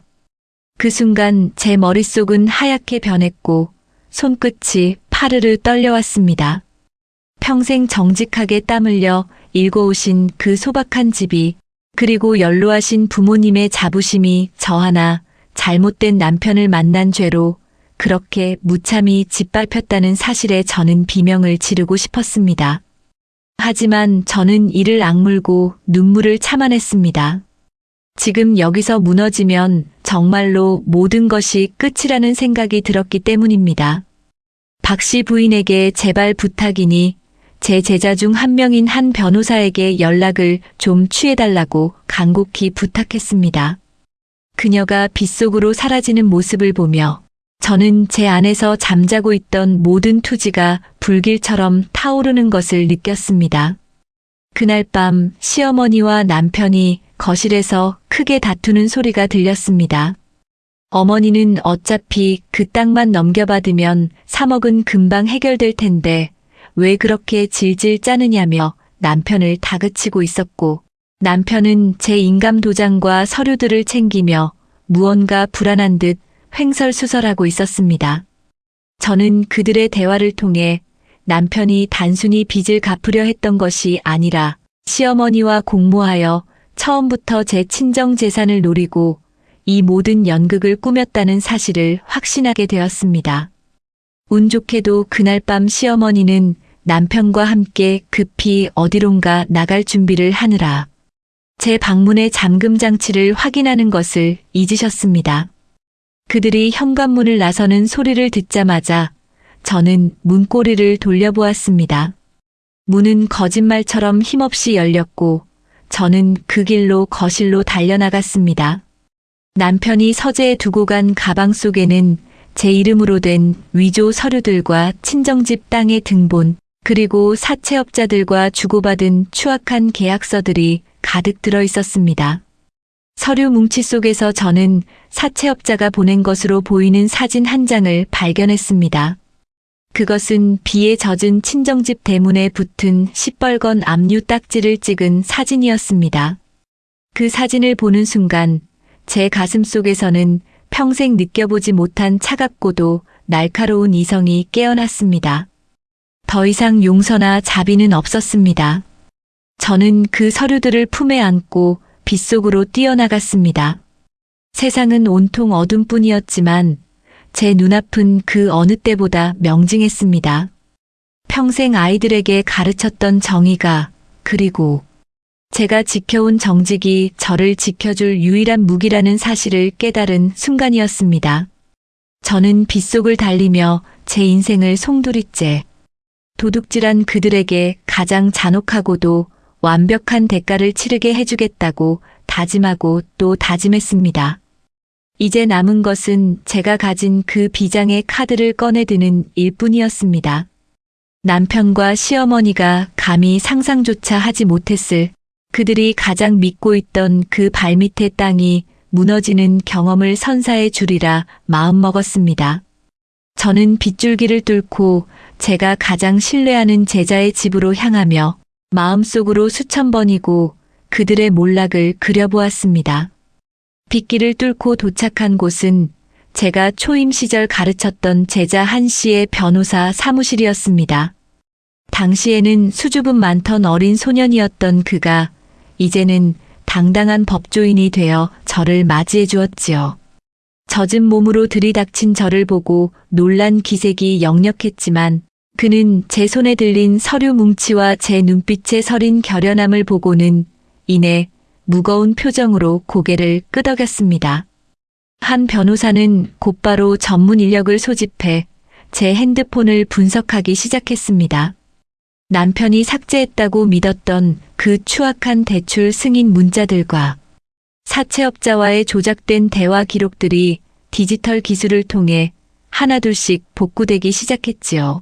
그 순간 제 머릿속은 하얗게 변했고 손끝이 파르르 떨려왔습니다. 평생 정직하게 땀 흘려 일궈오신 그 소박한 집이 그리고 연로하신 부모님의 자부심이 저 하나 잘못된 남편을 만난 죄로 그렇게 무참히 짓밟혔다는 사실에 저는 비명을 지르고 싶었습니다. 하지만 저는 이를 악물고 눈물을 참아냈습니다. 지금 여기서 무너지면 정말로 모든 것이 끝이라는 생각이 들었기 때문입니다. 박씨 부인에게 제발 부탁이니 제 제자 중 한 명인 한 변호사에게 연락을 좀 취해달라고 간곡히 부탁했습니다. 그녀가 빗속으로 사라지는 모습을 보며 저는 제 안에서 잠자고 있던 모든 투지가 불길처럼 타오르는 것을 느꼈습니다. 그날 밤 시어머니와 남편이 거실에서 크게 다투는 소리가 들렸습니다. 어머니는 어차피 그 땅만 넘겨받으면 3억은 금방 해결될 텐데 왜 그렇게 질질 짜느냐며 남편을 다그치고 있었고 남편은 제 인감 도장과 서류들을 챙기며 무언가 불안한 듯 횡설수설하고 있었습니다. 저는 그들의 대화를 통해 남편이 단순히 빚을 갚으려 했던 것이 아니라 시어머니와 공모하여 처음부터 제 친정 재산을 노리고 이 모든 연극을 꾸몄다는 사실을 확신하게 되었습니다. 운 좋게도 그날 밤 시어머니는 남편과 함께 급히 어디론가 나갈 준비를 하느라 제 방문의 잠금 장치를 확인하는 것을 잊으셨습니다. 그들이 현관문을 나서는 소리를 듣자마자 저는 문고리를 돌려보았습니다. 문은 거짓말처럼 힘없이 열렸고 저는 그 길로 거실로 달려나갔습니다. 남편이 서재에 두고 간 가방 속에는 제 이름으로 된 위조 서류들과 친정집 땅의 등본, 그리고 사채업자들과 주고받은 추악한 계약서들이 가득 들어 있었습니다. 서류 뭉치 속에서 저는 사채업자가 보낸 것으로 보이는 사진 한 장을 발견했습니다. 그것은 비에 젖은 친정집 대문에 붙은 시뻘건 압류 딱지를 찍은 사진이었습니다. 그 사진을 보는 순간 제 가슴 속에서는 평생 느껴보지 못한 차갑고도 날카로운 이성이 깨어났습니다. 더 이상 용서나 자비는 없었습니다. 저는 그 서류들을 품에 안고 빗속으로 뛰어나갔습니다. 세상은 온통 어둠뿐이었지만 제 눈앞은 그 어느 때보다 명징했습니다. 평생 아이들에게 가르쳤던 정의가, 그리고 제가 지켜온 정직이 저를 지켜줄 유일한 무기라는 사실을 깨달은 순간이었습니다. 저는 빗속을 달리며 제 인생을 송두리째 도둑질한 그들에게 가장 잔혹하고도 완벽한 대가를 치르게 해주겠다고 다짐하고 또 다짐했습니다. 이제 남은 것은 제가 가진 그 비장의 카드를 꺼내드는 일뿐이었습니다. 남편과 시어머니가 감히 상상조차 하지 못했을 그들이 가장 믿고 있던 그 발밑의 땅이 무너지는 경험을 선사해 주리라 마음먹었습니다. 저는 빗줄기를 뚫고 제가 가장 신뢰하는 제자의 집으로 향하며 마음속으로 수천 번이고 그들의 몰락을 그려보았습니다. 빗길을 뚫고 도착한 곳은 제가 초임 시절 가르쳤던 제자 한 씨의 변호사 사무실이었습니다. 당시에는 수줍음 많던 어린 소년이었던 그가 이제는 당당한 법조인이 되어 저를 맞이해 주었지요. 젖은 몸으로 들이닥친 저를 보고 놀란 기색이 역력했지만 그는 제 손에 들린 서류 뭉치와 제 눈빛에 서린 결연함을 보고는 이내 무거운 표정으로 고개를 끄덕였습니다. 한 변호사는 곧바로 전문 인력을 소집해 제 핸드폰을 분석하기 시작했습니다. 남편이 삭제했다고 믿었던 그 추악한 대출 승인 문자들과 사채업자와의 조작된 대화 기록들이 디지털 기술을 통해 하나둘씩 복구되기 시작했지요.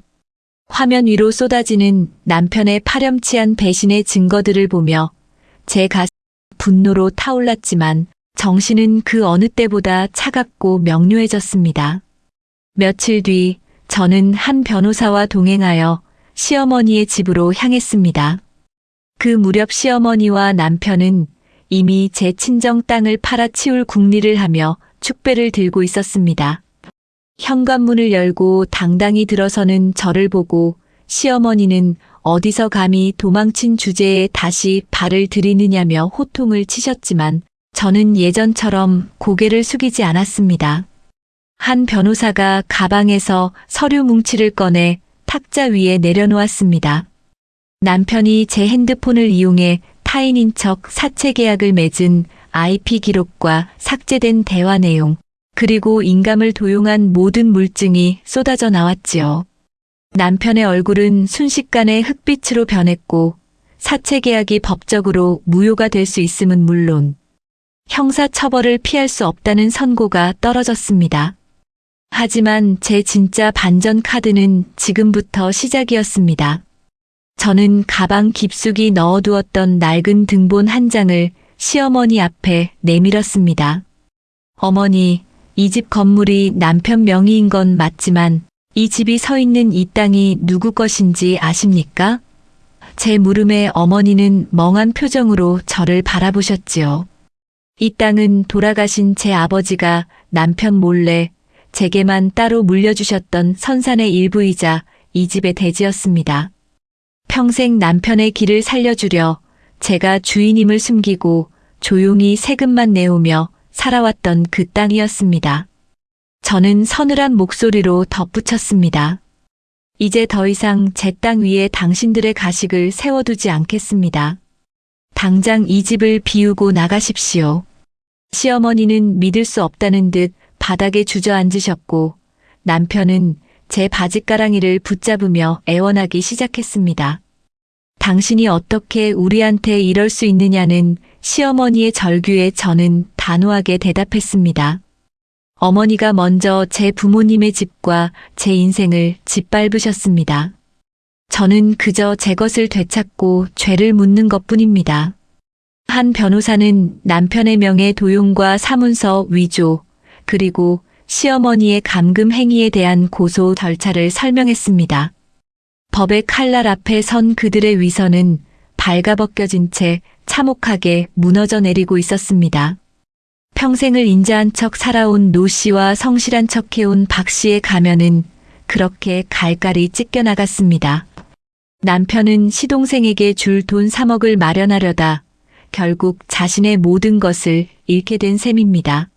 화면 위로 쏟아지는 남편의 파렴치한 배신의 증거들을 보며 제 가슴이 분노로 타올랐지만 정신은 그 어느 때보다 차갑고 명료해졌습니다. 며칠 뒤 저는 한 변호사와 동행하여 시어머니의 집으로 향했습니다. 그 무렵 시어머니와 남편은 이미 제 친정 땅을 팔아치울 궁리를 하며 축배를 들고 있었습니다. 현관문을 열고 당당히 들어서는 저를 보고 시어머니는 어디서 감히 도망친 주제에 다시 발을 들이느냐며 호통을 치셨지만 저는 예전처럼 고개를 숙이지 않았습니다. 한 변호사가 가방에서 서류 뭉치를 꺼내 탁자 위에 내려놓았습니다. 남편이 제 핸드폰을 이용해 타인인 척 사채 계약을 맺은 IP 기록과 삭제된 대화 내용, 그리고 인감을 도용한 모든 물증이 쏟아져 나왔지요. 남편의 얼굴은 순식간에 흑빛으로 변했고 사채 계약이 법적으로 무효가 될 수 있음은 물론 형사 처벌을 피할 수 없다는 선고가 떨어졌습니다. 하지만 제 진짜 반전 카드는 지금부터 시작이었습니다. 저는 가방 깊숙이 넣어두었던 낡은 등본 한 장을 시어머니 앞에 내밀었습니다. 어머니, 이 집 건물이 남편 명의인 건 맞지만 이 집이 서 있는 이 땅이 누구 것인지 아십니까? 제 물음에 어머니는 멍한 표정으로 저를 바라보셨지요. 이 땅은 돌아가신 제 아버지가 남편 몰래 제게만 따로 물려주셨던 선산의 일부이자 이 집의 대지였습니다. 평생 남편의 길을 살려주려 제가 주인임을 숨기고 조용히 세금만 내오며 살아왔던 그 땅이었습니다. 저는 서늘한 목소리로 덧붙였습니다. 이제 더 이상 제 땅 위에 당신들의 가식을 세워두지 않겠습니다. 당장 이 집을 비우고 나가십시오. 시어머니는 믿을 수 없다는 듯 바닥에 주저앉으셨고 남편은 제 바짓가랑이를 붙잡으며 애원하기 시작했습니다. 당신이 어떻게 우리한테 이럴 수 있느냐는 시어머니의 절규에 저는 단호하게 대답했습니다. 어머니가 먼저 제 부모님의 집과 제 인생을 짓밟으셨습니다. 저는 그저 제 것을 되찾고 죄를 묻는 것뿐입니다. 한 변호사는 남편의 명예 도용과 사문서 위조, 그리고 시어머니의 감금 행위에 대한 고소 절차를 설명했습니다. 법의 칼날 앞에 선 그들의 위선은 발가벗겨진 채 참혹하게 무너져 내리고 있었습니다. 평생을 인자한 척 살아온 노 씨와 성실한 척 해온 박 씨의 가면은 그렇게 갈갈이 찢겨나갔습니다. 남편은 시동생에게 줄 돈 3억을 마련하려다 결국 자신의 모든 것을 잃게 된 셈입니다.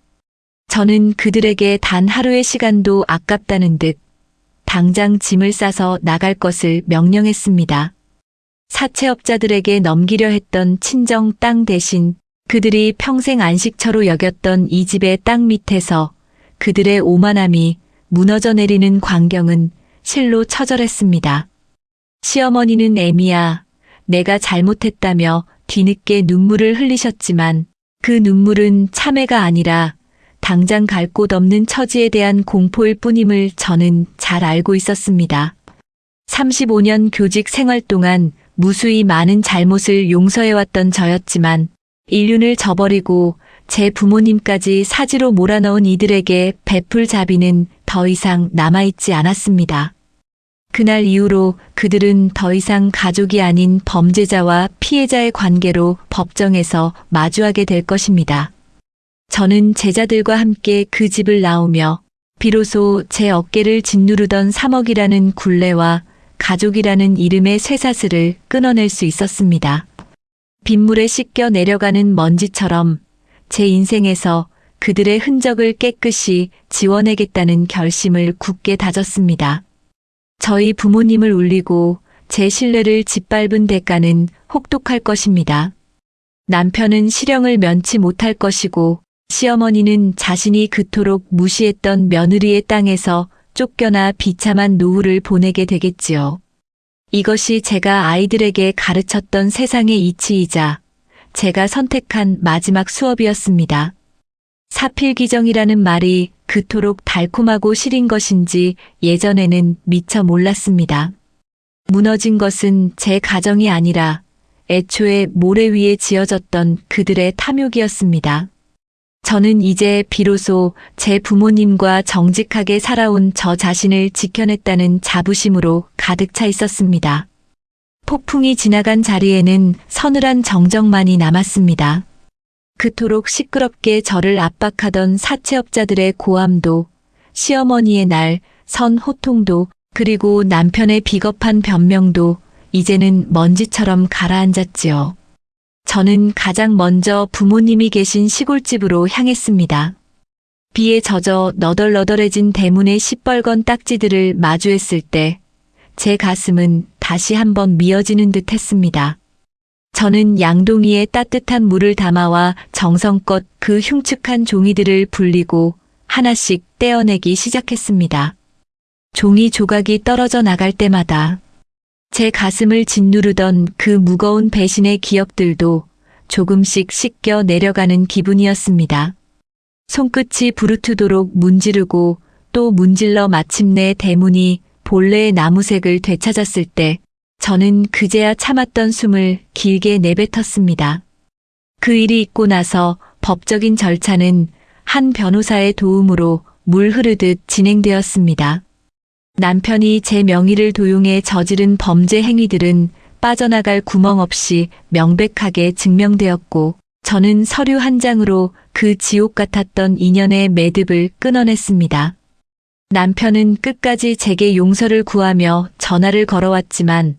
저는 그들에게 단 하루의 시간도 아깝다는 듯 당장 짐을 싸서 나갈 것을 명령했습니다. 사채업자들에게 넘기려 했던 친정 땅 대신 그들이 평생 안식처로 여겼던 이 집의 땅 밑에서 그들의 오만함이 무너져 내리는 광경은 실로 처절했습니다. 시어머니는 애미야, 내가 잘못했다며 뒤늦게 눈물을 흘리셨지만 그 눈물은 참회가 아니라 당장 갈 곳 없는 처지에 대한 공포일 뿐임을 저는 잘 알고 있었습니다. 35년 교직 생활 동안 무수히 많은 잘못을 용서해왔던 저였지만 인륜을 저버리고 제 부모님까지 사지로 몰아넣은 이들에게 베풀 자비는 더 이상 남아있지 않았습니다. 그날 이후로 그들은 더 이상 가족이 아닌 범죄자와 피해자의 관계로 법정에서 마주하게 될 것입니다. 저는 제자들과 함께 그 집을 나오며 비로소 제 어깨를 짓누르던 3억이라는 굴레와 가족이라는 이름의 쇠사슬을 끊어낼 수 있었습니다. 빗물에 씻겨 내려가는 먼지처럼 제 인생에서 그들의 흔적을 깨끗이 지워내겠다는 결심을 굳게 다졌습니다. 저희 부모님을 울리고 제 신뢰를 짓밟은 대가는 혹독할 것입니다. 남편은 실형을 면치 못할 것이고 시어머니는 자신이 그토록 무시했던 며느리의 땅에서 쫓겨나 비참한 노후를 보내게 되겠지요. 이것이 제가 아이들에게 가르쳤던 세상의 이치이자 제가 선택한 마지막 수업이었습니다. 사필귀정이라는 말이 그토록 달콤하고 시린 것인지 예전에는 미처 몰랐습니다. 무너진 것은 제 가정이 아니라 애초에 모래 위에 지어졌던 그들의 탐욕이었습니다. 저는 이제 비로소 제 부모님과 정직하게 살아온 저 자신을 지켜냈다는 자부심으로 가득 차 있었습니다. 폭풍이 지나간 자리에는 서늘한 정적만이 남았습니다. 그토록 시끄럽게 저를 압박하던 사채업자들의 고함도, 시어머니의 날 선 호통도, 그리고 남편의 비겁한 변명도 이제는 먼지처럼 가라앉았지요. 저는 가장 먼저 부모님이 계신 시골집으로 향했습니다. 비에 젖어 너덜너덜해진 대문의 시뻘건 딱지들을 마주했을 때 제 가슴은 다시 한번 미어지는 듯 했습니다. 저는 양동이에 따뜻한 물을 담아와 정성껏 그 흉측한 종이들을 불리고 하나씩 떼어내기 시작했습니다. 종이 조각이 떨어져 나갈 때마다 제 가슴을 짓누르던 그 무거운 배신의 기억들도 조금씩 씻겨 내려가는 기분이었습니다. 손끝이 부르트도록 문지르고 또 문질러 마침내 대문이 본래의 나무색을 되찾았을 때 저는 그제야 참았던 숨을 길게 내뱉었습니다. 그 일이 있고 나서 법적인 절차는 한 변호사의 도움으로 물 흐르듯 진행되었습니다. 남편이 제 명의를 도용해 저지른 범죄 행위들은 빠져나갈 구멍 없이 명백하게 증명되었고 저는 서류 한 장으로 그 지옥 같았던 인연의 매듭을 끊어냈습니다. 남편은 끝까지 제게 용서를 구하며 전화를 걸어왔지만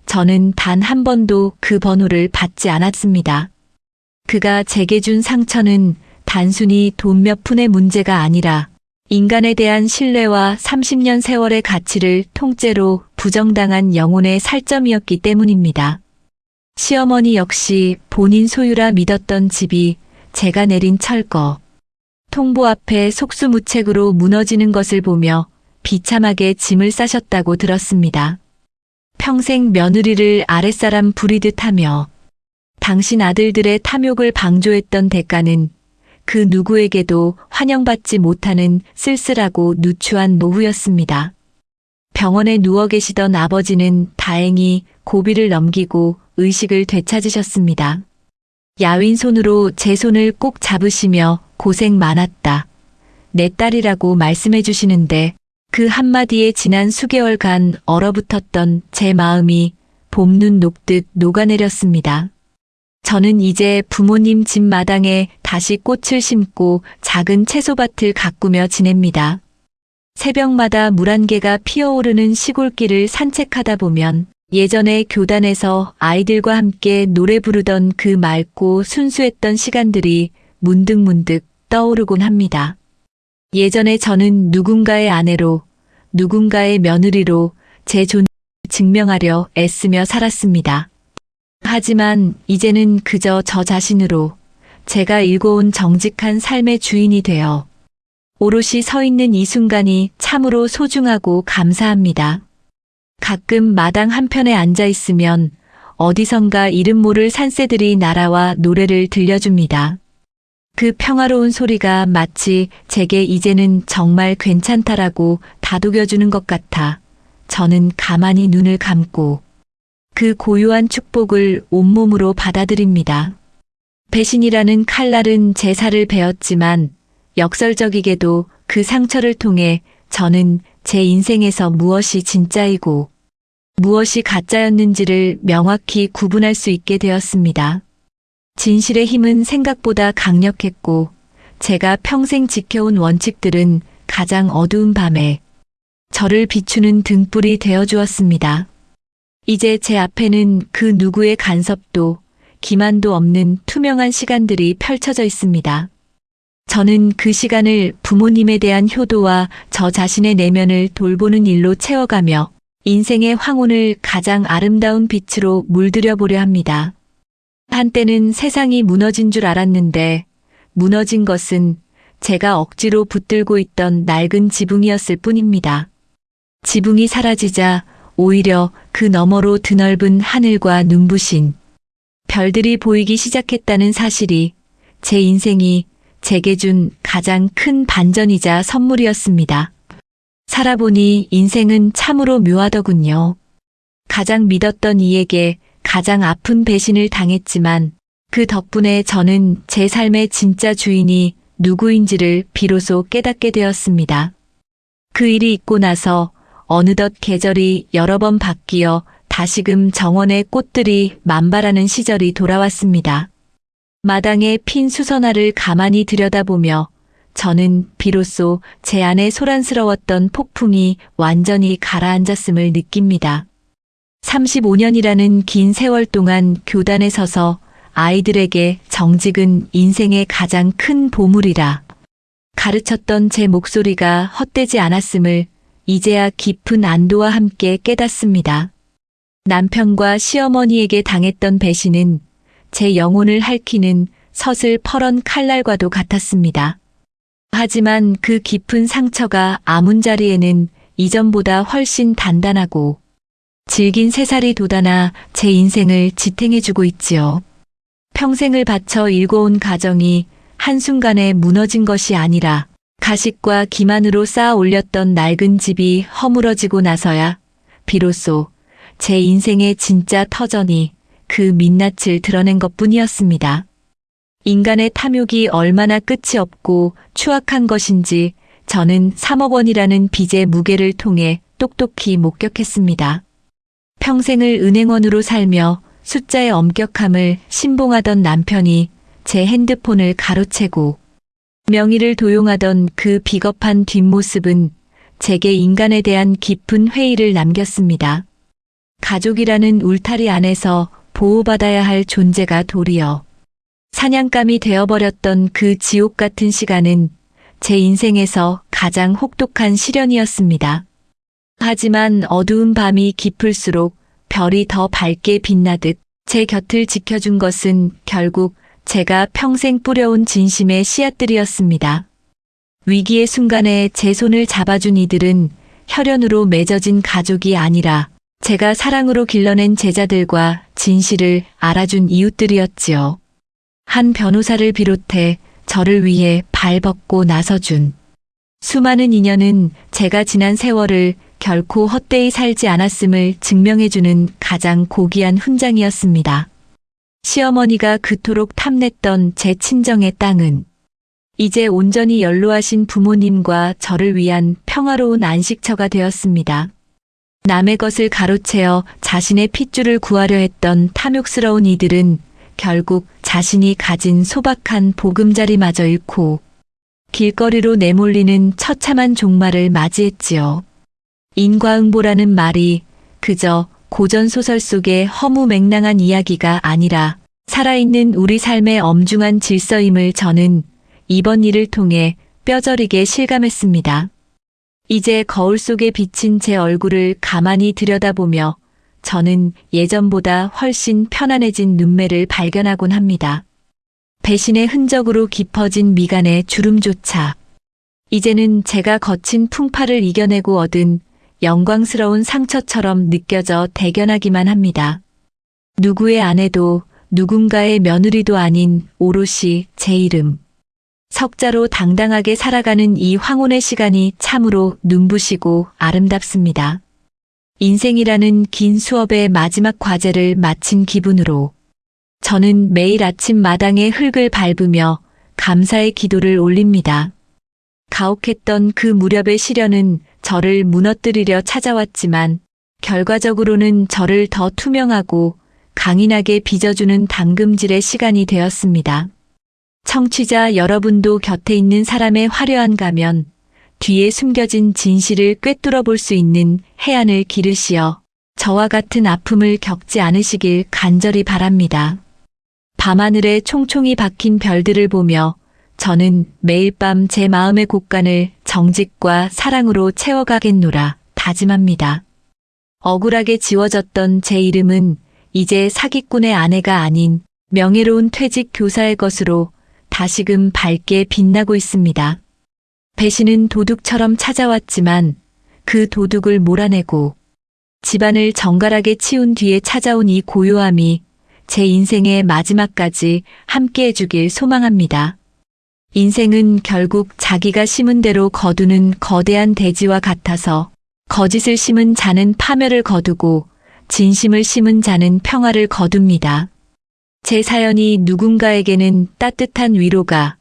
저는 단 한 번도 그 번호를 받지 않았습니다. 그가 제게 준 상처는 단순히 돈 몇 푼의 문제가 아니라 인간에 대한 신뢰와 30년 세월의 가치를 통째로 부정당한 영혼의 살점이었기 때문입니다. 시어머니 역시 본인 소유라 믿었던 집이 제가 내린 철거, 통보 앞에 속수무책으로 무너지는 것을 보며 비참하게 짐을 싸셨다고 들었습니다. 평생 며느리를 아랫사람 부리듯 하며 당신 아들들의 탐욕을 방조했던 대가는 그 누구에게도 환영받지 못하는 쓸쓸하고 누추한 노후였습니다. 병원에 누워 계시던 아버지는 다행히 고비를 넘기고 의식을 되찾으셨습니다. 야윈 손으로 제 손을 꼭 잡으시며 고생 많았다. 내 딸이라고 말씀해 주시는데 그 한마디에 지난 수개월간 얼어붙었던 제 마음이 봄눈 녹듯 녹아내렸습니다. 저는 이제 부모님 집 마당에 다시 꽃을 심고 작은 채소밭을 가꾸며 지냅니다. 새벽마다 물 한 개가 피어오르는 시골길을 산책하다 보면 예전에 교단에서 아이들과 함께 노래 부르던 그 맑고 순수했던 시간들이 문득문득 떠오르곤 합니다. 예전에 저는 누군가의 아내로, 누군가의 며느리로 제 존재를 증명하려 애쓰며 살았습니다. 하지만 이제는 그저 저 자신으로 제가 일궈온 정직한 삶의 주인이 되어 오롯이 서 있는 이 순간이 참으로 소중하고 감사합니다. 가끔 마당 한편에 앉아 있으면 어디선가 이름 모를 산새들이 날아와 노래를 들려줍니다. 그 평화로운 소리가 마치 제게 이제는 정말 괜찮다라고 다독여주는 것 같아 저는 가만히 눈을 감고 그 고요한 축복을 온몸으로 받아들입니다. 배신이라는 칼날은 제 살을 베었지만 역설적이게도 그 상처를 통해 저는 제 인생에서 무엇이 진짜이고 무엇이 가짜였는지를 명확히 구분할 수 있게 되었습니다. 진실의 힘은 생각보다 강력했고 제가 평생 지켜온 원칙들은 가장 어두운 밤에 저를 비추는 등불이 되어주었습니다. 이제 제 앞에는 그 누구의 간섭도 기만도 없는 투명한 시간들이 펼쳐져 있습니다. 저는 그 시간을 부모님에 대한 효도와 저 자신의 내면을 돌보는 일로 채워가며 인생의 황혼을 가장 아름다운 빛으로 물들여 보려 합니다. 한때는 세상이 무너진 줄 알았는데 무너진 것은 제가 억지로 붙들고 있던 낡은 지붕이었을 뿐입니다. 지붕이 사라지자 오히려 그 너머로 드넓은 하늘과 눈부신 별들이 보이기 시작했다는 사실이 제 인생이 제게 준 가장 큰 반전이자 선물이었습니다. 살아보니 인생은 참으로 묘하더군요. 가장 믿었던 이에게 가장 아픈 배신을 당했지만 그 덕분에 저는 제 삶의 진짜 주인이 누구인지를 비로소 깨닫게 되었습니다. 그 일이 있고 나서 어느덧 계절이 여러 번 바뀌어 다시금 정원의 꽃들이 만발하는 시절이 돌아왔습니다. 마당에 핀 수선화를 가만히 들여다보며 저는 비로소 제 안에 소란스러웠던 폭풍이 완전히 가라앉았음을 느낍니다. 35년이라는 긴 세월 동안 교단에 서서 아이들에게 정직은 인생의 가장 큰 보물이라 가르쳤던 제 목소리가 헛되지 않았음을 이제야 깊은 안도와 함께 깨닫습니다. 남편과 시어머니에게 당했던 배신은 제 영혼을 핥히는 서슬 퍼런 칼날과도 같았습니다. 하지만 그 깊은 상처가 아문 자리에는 이전보다 훨씬 단단하고 질긴 새살이 돋아나 제 인생을 지탱해주고 있지요. 평생을 바쳐 일궈온 가정이 한순간에 무너진 것이 아니라 가식과 기만으로 쌓아 올렸던 낡은 집이 허물어지고 나서야 비로소 제 인생의 진짜 터전이 그 민낯을 드러낸 것뿐이었습니다. 인간의 탐욕이 얼마나 끝이 없고 추악한 것인지 저는 3억 원이라는 빚의 무게를 통해 똑똑히 목격했습니다. 평생을 은행원으로 살며 숫자의 엄격함을 신봉하던 남편이 제 핸드폰을 가로채고 명의를 도용하던 그 비겁한 뒷모습은 제게 인간에 대한 깊은 회의를 남겼습니다. 가족이라는 울타리 안에서 보호받아야 할 존재가 도리어 사냥감이 되어버렸던 그 지옥 같은 시간은 제 인생에서 가장 혹독한 시련이었습니다. 하지만 어두운 밤이 깊을수록 별이 더 밝게 빛나듯 제 곁을 지켜준 것은 결국 제가 평생 뿌려온 진심의 씨앗들이었습니다. 위기의 순간에 제 손을 잡아준 이들은 혈연으로 맺어진 가족이 아니라 제가 사랑으로 길러낸 제자들과 진실을 알아준 이웃들이었지요. 한 변호사를 비롯해 저를 위해 발벗고 나서준 수많은 인연은 제가 지난 세월을 결코 헛되이 살지 않았음을 증명해주는 가장 고귀한 훈장이었습니다. 시어머니가 그토록 탐냈던 제 친정의 땅은 이제 온전히 연로하신 부모님과 저를 위한 평화로운 안식처가 되었습니다. 남의 것을 가로채어 자신의 핏줄을 구하려 했던 탐욕스러운 이들은 결국 자신이 가진 소박한 보금자리마저 잃고 길거리로 내몰리는 처참한 종말을 맞이했지요. 인과응보라는 말이 그저 고전소설 속의 허무맹랑한 이야기가 아니라 살아있는 우리 삶의 엄중한 질서임을 저는 이번 일을 통해 뼈저리게 실감했습니다. 이제 거울 속에 비친 제 얼굴을 가만히 들여다보며 저는 예전보다 훨씬 편안해진 눈매를 발견하곤 합니다. 배신의 흔적으로 깊어진 미간의 주름조차 이제는 제가 거친 풍파를 이겨내고 얻은 영광스러운 상처처럼 느껴져 대견하기만 합니다. 누구의 아내도 누군가의 며느리도 아닌 오롯이 제 이름. 석자로 당당하게 살아가는 이 황혼의 시간이 참으로 눈부시고 아름답습니다. 인생이라는 긴 수업의 마지막 과제를 마친 기분으로 저는 매일 아침 마당에 흙을 밟으며 감사의 기도를 올립니다. 가혹했던 그 무렵의 시련은 저를 무너뜨리려 찾아왔지만 결과적으로는 저를 더 투명하고 강인하게 빚어주는 담금질의 시간이 되었습니다. 청취자 여러분도 곁에 있는 사람의 화려한 가면, 뒤에 숨겨진 진실을 꿰뚫어 볼 수 있는 해안을 기르시어 저와 같은 아픔을 겪지 않으시길 간절히 바랍니다. 밤하늘에 총총히 박힌 별들을 보며 저는 매일 밤 제 마음의 곳간을 정직과 사랑으로 채워가겠노라 다짐합니다. 억울하게 지워졌던 제 이름은 이제 사기꾼의 아내가 아닌 명예로운 퇴직 교사의 것으로 다시금 밝게 빛나고 있습니다. 배신은 도둑처럼 찾아왔지만 그 도둑을 몰아내고 집안을 정갈하게 치운 뒤에 찾아온 이 고요함이 제 인생의 마지막까지 함께 해주길 소망합니다. 인생은 결국 자기가 심은 대로 거두는 거대한 대지와 같아서 거짓을 심은 자는 파멸을 거두고 진심을 심은 자는 평화를 거둡니다. 제 사연이 누군가에게는 따뜻한 위로가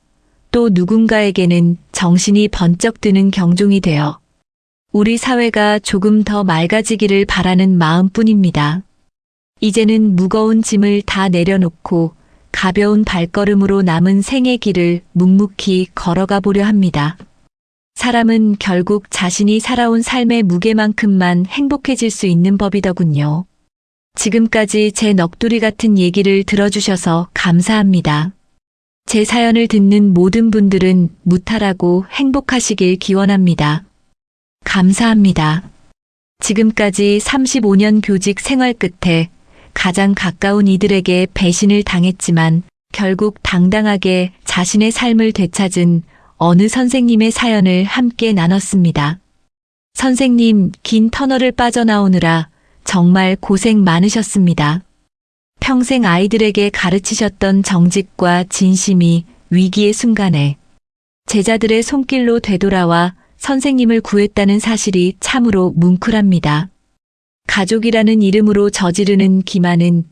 또 누군가에게는 정신이 번쩍 드는 경종이 되어 우리 사회가 조금 더 맑아지기를 바라는 마음뿐입니다. 이제는 무거운 짐을 다 내려놓고 가벼운 발걸음으로 남은 생의 길을 묵묵히 걸어가 보려 합니다. 사람은 결국 자신이 살아온 삶의 무게만큼만 행복해질 수 있는 법이더군요. 지금까지 제 넋두리 같은 얘기를 들어주셔서 감사합니다. 제 사연을 듣는 모든 분들은 무탈하고 행복하시길 기원합니다. 감사합니다. 지금까지 35년 교직 생활 끝에 가장 가까운 이들에게 배신을 당했지만 결국 당당하게 자신의 삶을 되찾은 어느 선생님의 사연을 함께 나눴습니다. 선생님, 긴 터널을 빠져나오느라 정말 고생 많으셨습니다. 평생 아이들에게 가르치셨던 정직과 진심이 위기의 순간에 제자들의 손길로 되돌아와 선생님을 구했다는 사실이 참으로 뭉클합니다. 가족이라는 이름으로 저지르는 기만은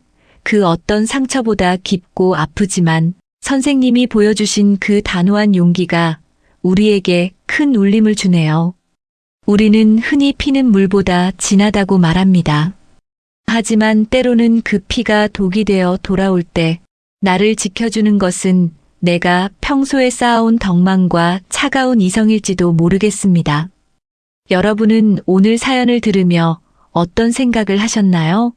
그 어떤 상처보다 깊고 아프지만 선생님이 보여주신 그 단호한 용기가 우리에게 큰 울림을 주네요. 우리는 흔히 피는 물보다 진하다고 말합니다. 하지만 때로는 그 피가 독이 되어 돌아올 때 나를 지켜주는 것은 내가 평소에 쌓아온 덕망과 차가운 이성일지도 모르겠습니다. 여러분은 오늘 사연을 들으며 어떤 생각을 하셨나요?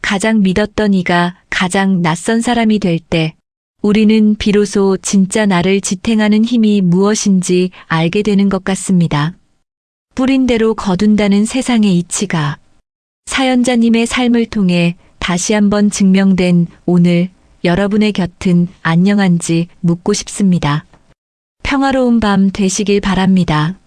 가장 믿었던 이가 가장 낯선 사람이 될 때 우리는 비로소 진짜 나를 지탱하는 힘이 무엇인지 알게 되는 것 같습니다. 뿌린 대로 거둔다는 세상의 이치가 사연자님의 삶을 통해 다시 한번 증명된 오늘 여러분의 곁은 안녕한지 묻고 싶습니다. 평화로운 밤 되시길 바랍니다.